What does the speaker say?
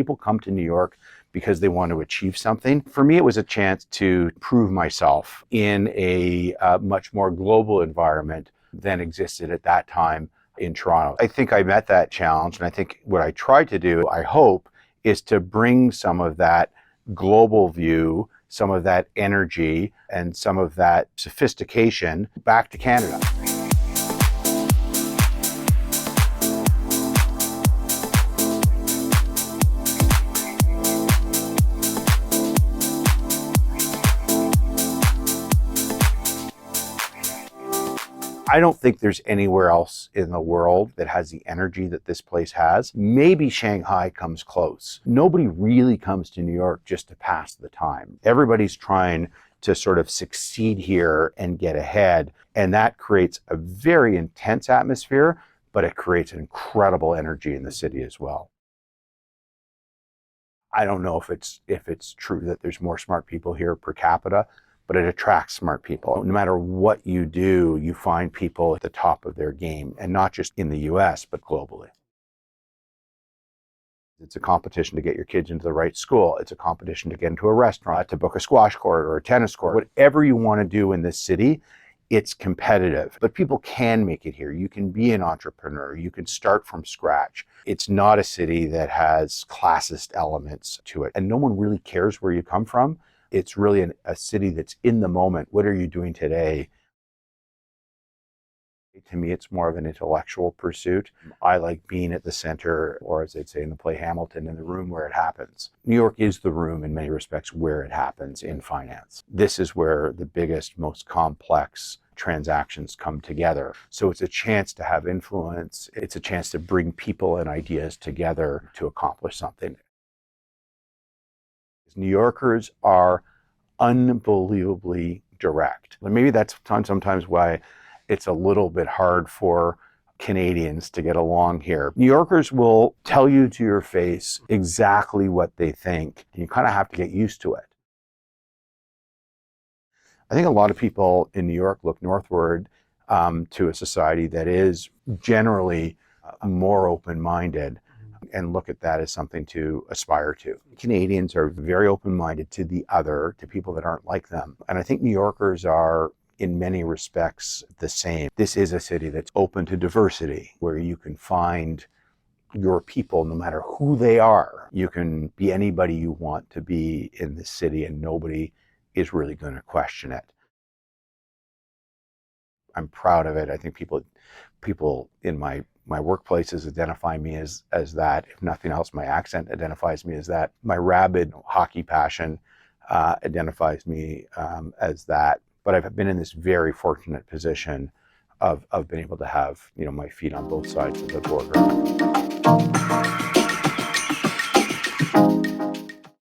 People come to New York because they want to achieve something. For me, it was a chance to prove myself in a much more global environment than existed at that time in Toronto. I think I met that challenge, and I think what I tried to do, I hope, is to bring some of that global view, some of that energy, and some of that sophistication back to Canada. I don't think there's anywhere else in the world that has the energy that this place has. Maybe Shanghai comes close. Nobody really comes to New York just to pass the time. Everybody's trying to sort of succeed here and get ahead. And that creates a very intense atmosphere, but it creates an incredible energy in the city as well. I don't know if it's true that there's more smart people here per capita, but it attracts smart people. No matter what you do, you find people at the top of their game, and not just in the US, but globally. It's a competition to get your kids into the right school. It's a competition to get into a restaurant, to book a squash court or a tennis court. Whatever you want to do in this city, it's competitive. But people can make it here. You can be an entrepreneur. You can start from scratch. It's not a city that has classist elements to it. And no one really cares where you come from. It's really a city that's in the moment. What are you doing today? To me, it's more of an intellectual pursuit. I like being at the center, or as they'd say in the play Hamilton, in the room where it happens. New York is the room in many respects where it happens in finance. This is where the biggest, most complex transactions come together. So it's a chance to have influence. It's a chance to bring people and ideas together to accomplish something. New Yorkers are unbelievably direct. And maybe that's sometimes why it's a little bit hard for Canadians to get along here. New Yorkers will tell you to your face exactly what they think, and you kind of have to get used to it. I think a lot of people in New York look northward to a society that is generally more open-minded, and look at that as something to aspire to. Canadians are very open-minded to the other, to people that aren't like them. And I think New Yorkers are, in many respects, the same. This is a city that's open to diversity, where you can find your people no matter who they are. You can be anybody you want to be in this city, and nobody is really going to question it. I'm proud of it. I think people in my workplaces identify me as that. If nothing else, my accent identifies me as that. My rabid hockey passion identifies me as that. But I've been in this very fortunate position of being able to have, my feet on both sides of the border.